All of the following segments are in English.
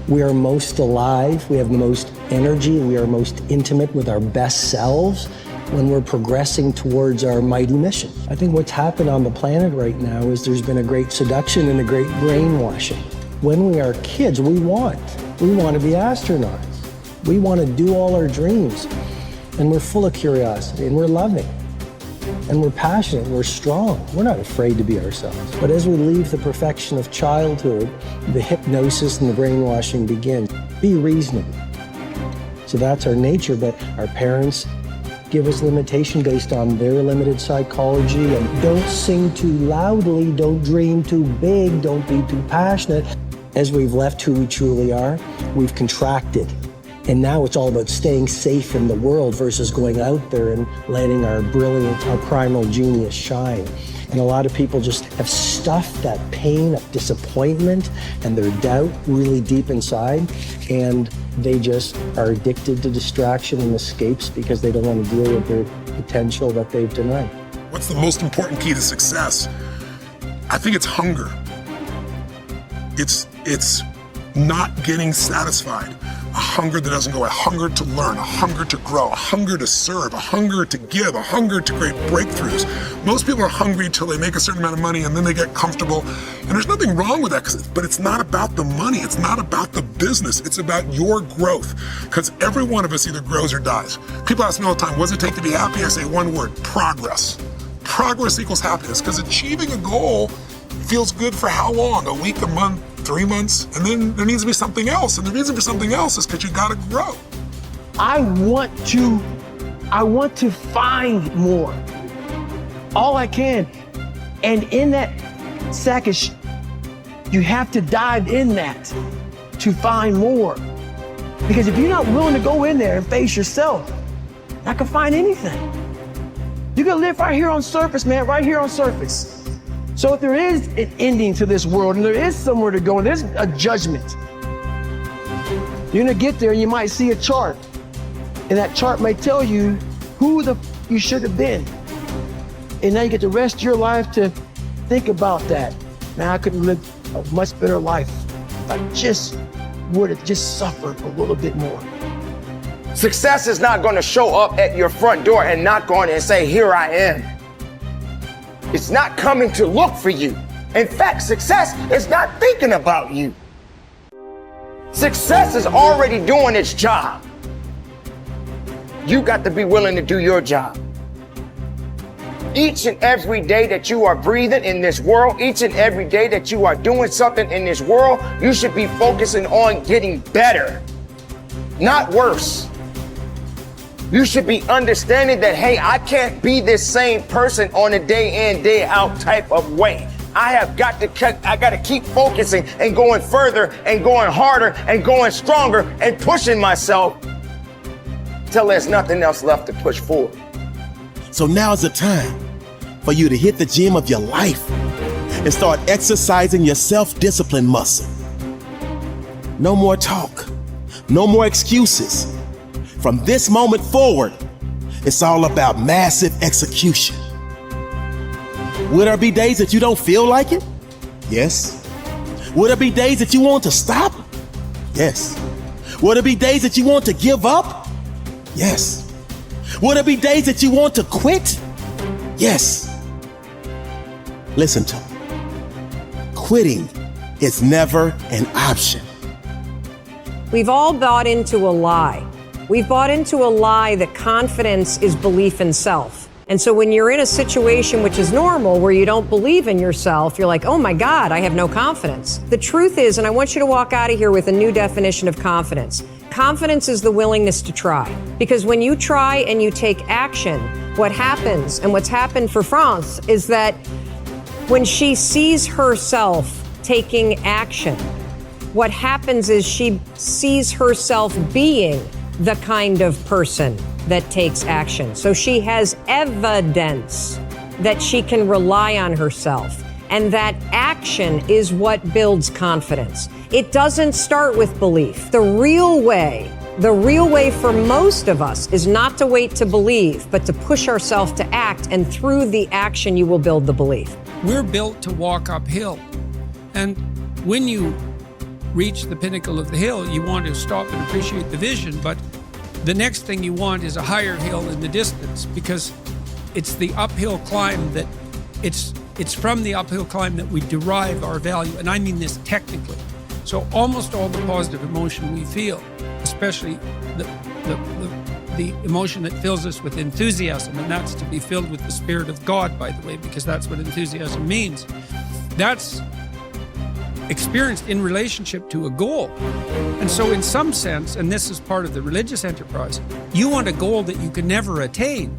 We are most alive, we have the most energy, we are most intimate with our best selves when we're progressing towards our mighty mission. I think what's happened on the planet right now is there's been a great seduction and a great brainwashing. When we are kids, we want to be astronauts. We want to do all our dreams. And we're full of curiosity, and we're loving, and we're passionate, and we're strong. We're not afraid to be ourselves. But as we leave the perfection of childhood, the hypnosis and the brainwashing begins. Be reasonable. So that's our nature, but our parents give us limitation based on their limited psychology. And don't sing too loudly, don't dream too big, don't be too passionate. As we've left who we truly are, we've contracted. And now it's all about staying safe in the world versus going out there and letting our brilliant, our primal genius shine. And a lot of people just have stuffed that pain of disappointment and their doubt really deep inside, and they just are addicted to distraction and escapes because they don't want to deal with their potential that they've denied. What's the most important key to success? I think it's hunger. It's not getting satisfied. A hunger that doesn't go, a hunger to learn, a hunger to grow, a hunger to serve, a hunger to give, a hunger to create breakthroughs. Most people are hungry till they make a certain amount of money and then they get comfortable. And there's nothing wrong with that, but it's not about the money. It's not about the business. It's about your growth. Because every one of us either grows or dies. People ask me all the time, what does it take to be happy? I say one word, progress. Progress equals happiness, because achieving a goal feels good for how long? A week, a month, 3 months, and then there needs to be something else. And the reason for something else is because you gotta grow. I want to find more. All I can. And in that sack of you have to dive in that to find more. Because if you're not willing to go in there and face yourself, not gonna find anything. You gotta live right here on surface, man, right here on surface. So if there is an ending to this world and there is somewhere to go and there's a judgment, you're gonna get there and you might see a chart. And that chart may tell you who you should have been. And now you get the rest of your life to think about that. Now I could live a much better life if I just would have just suffered a little bit more. Success is not gonna show up at your front door and knock on it and say, here I am. It's not coming to look for you. In fact, success is not thinking about you. Success is already doing its job. You got to be willing to do your job. Each and every day that you are breathing in this world, each and every day that you are doing something in this world, you should be focusing on getting better, not worse. You should be understanding that, hey, I can't be this same person on a day in, day out type of way. I got to keep focusing and going further and going harder and going stronger and pushing myself till there's nothing else left to push forward. So now's the time for you to hit the gym of your life and start exercising your self-discipline muscle. No more talk, no more excuses. From this moment forward, it's all about massive execution. Will there be days that you don't feel like it? Yes. Will there be days that you want to stop? Yes. Will there be days that you want to give up? Yes. Will there be days that you want to quit? Yes. Listen to me. Quitting is never an option. We've all bought into a lie. We've bought into a lie that confidence is belief in self. And so when you're in a situation which is normal, where you don't believe in yourself, you're like, oh my God, I have no confidence. The truth is, and I want you to walk out of here with a new definition of confidence. Confidence is the willingness to try. Because when you try and you take action, what happens, and what's happened for France, is that when she sees herself taking action, what happens is she sees herself being the kind of person that takes action. So she has evidence that she can rely on herself. And that action is what builds confidence. It doesn't start with belief. The real way for most of us is not to wait to believe, but to push ourselves to act. And through the action, you will build the belief. We're built to walk uphill. And when you reach the pinnacle of the hill, you want to stop and appreciate the vision, but the next thing you want is a higher hill in the distance, because it's the uphill climb that it's from the uphill climb that we derive our value, and I mean this technically. So almost all the positive emotion we feel, especially the emotion that fills us with enthusiasm, and that's to be filled with the Spirit of God, by the way, because that's what enthusiasm means. That's experienced in relationship to a goal. And so in some sense, and this is part of the religious enterprise, you want a goal that you can never attain,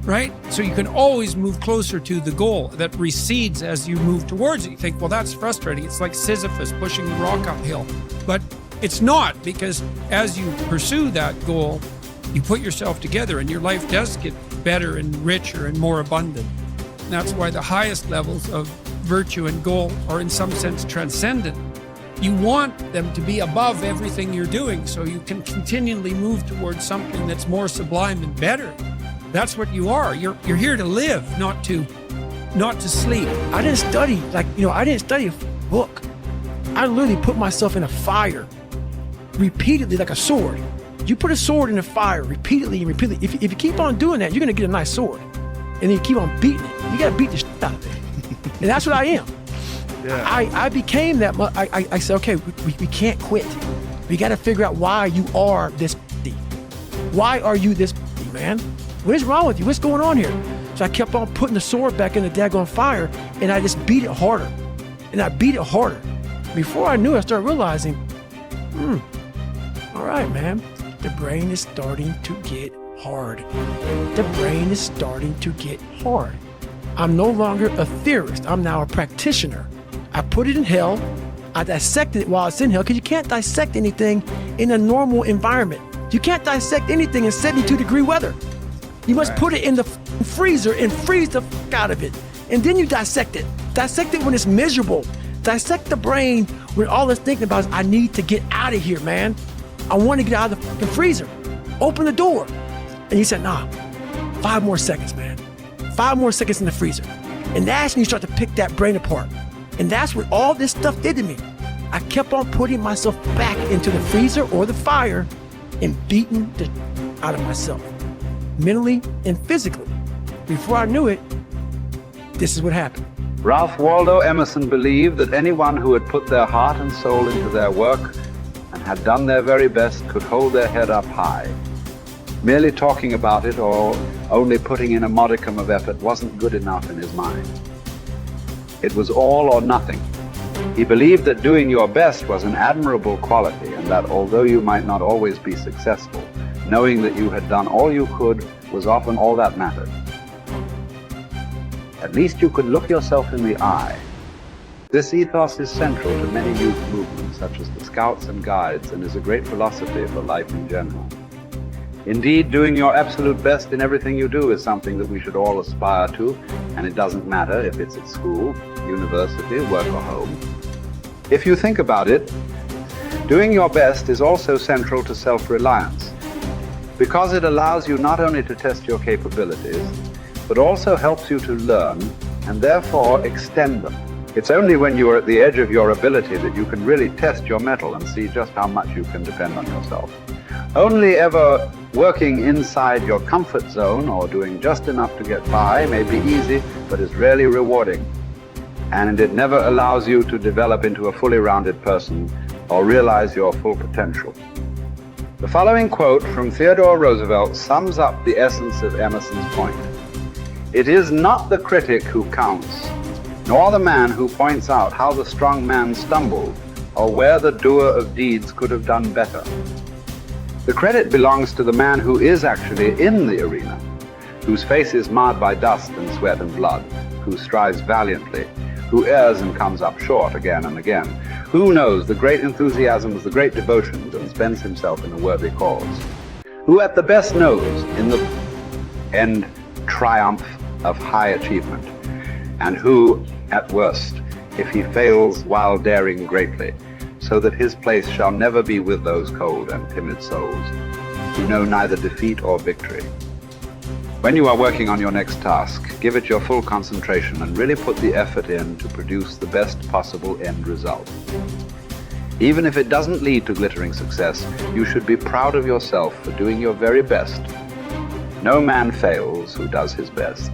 right? So you can always move closer to the goal that recedes as you move towards it. You think, well, that's frustrating. It's like Sisyphus pushing the rock uphill. But it's not, because as you pursue that goal, you put yourself together and your life does get better and richer and more abundant. And that's why the highest levels of virtue and goal are in some sense transcendent. You want them to be above everything you're doing so you can continually move towards something that's more sublime and better. That's what you are. You're here to live, not to sleep. I didn't study, I didn't study a book. I literally put myself in a fire repeatedly like a sword. You put a sword in the fire repeatedly and repeatedly. If you keep on doing that, you're going to get a nice sword. And then you keep on beating it. You got to beat the shit out of it. And that's what I am. Yeah. I became that. I said, okay, we can't quit. We got to figure out why you are this. Why are you this, man? What is wrong with you? What's going on here? So I kept on putting the sword back in the daggone fire, and I just beat it harder. And I beat it harder. Before I knew it, I started realizing, all right, man, the brain is starting to get hard. The brain is starting to get hard. I'm no longer a theorist. I'm now a practitioner. I put it in hell. I dissected it while it's in hell, because you can't dissect anything in a normal environment. You can't dissect anything in 72-degree weather. You must put it in the freezer and freeze the fuck out of it. And then you dissect it. Dissect it when it's miserable. Dissect the brain when all it's thinking about is, I need to get out of here, man. I want to get out of the fucking freezer. Open the door. And you said, nah, 5 more seconds, man. 5 more seconds in the freezer. And that's when you start to pick that brain apart. And that's what all this stuff did to me. I kept on putting myself back into the freezer or the fire and beating the out of myself, mentally and physically. Before I knew it, this is what happened. Ralph Waldo Emerson believed that anyone who had put their heart and soul into their work and had done their very best could hold their head up high. Merely talking about it or only putting in a modicum of effort wasn't good enough in his mind. It was all or nothing. He believed that doing your best was an admirable quality, and that although you might not always be successful, knowing that you had done all you could was often all that mattered. At least you could look yourself in the eye. This ethos is central to many youth movements, such as the Scouts and Guides, and is a great philosophy for life in general. Indeed, doing your absolute best in everything you do is something that we should all aspire to, and it doesn't matter if it's at school, university, work, or home. If you think about it, doing your best is also central to self-reliance, because it allows you not only to test your capabilities, but also helps you to learn and therefore extend them. It's only when you are at the edge of your ability that you can really test your mettle and see just how much you can depend on yourself. Only ever working inside your comfort zone or doing just enough to get by may be easy, but is rarely rewarding. And it never allows you to develop into a fully rounded person or realize your full potential. The following quote from Theodore Roosevelt sums up the essence of Emerson's point. It is not the critic who counts, nor the man who points out how the strong man stumbled, or where the doer of deeds could have done better. The credit belongs to the man who is actually in the arena, whose face is marred by dust and sweat and blood, who strives valiantly, who errs and comes up short again and again, who knows the great enthusiasms, the great devotions, and spends himself in a worthy cause, who at the best knows in the end triumph of high achievement, and who, at worst, if he fails while daring greatly, so that his place shall never be with those cold and timid souls, who know neither defeat or victory. When you are working on your next task, give it your full concentration and really put the effort in to produce the best possible end result. Even if it doesn't lead to glittering success, you should be proud of yourself for doing your very best. No man fails who does his best.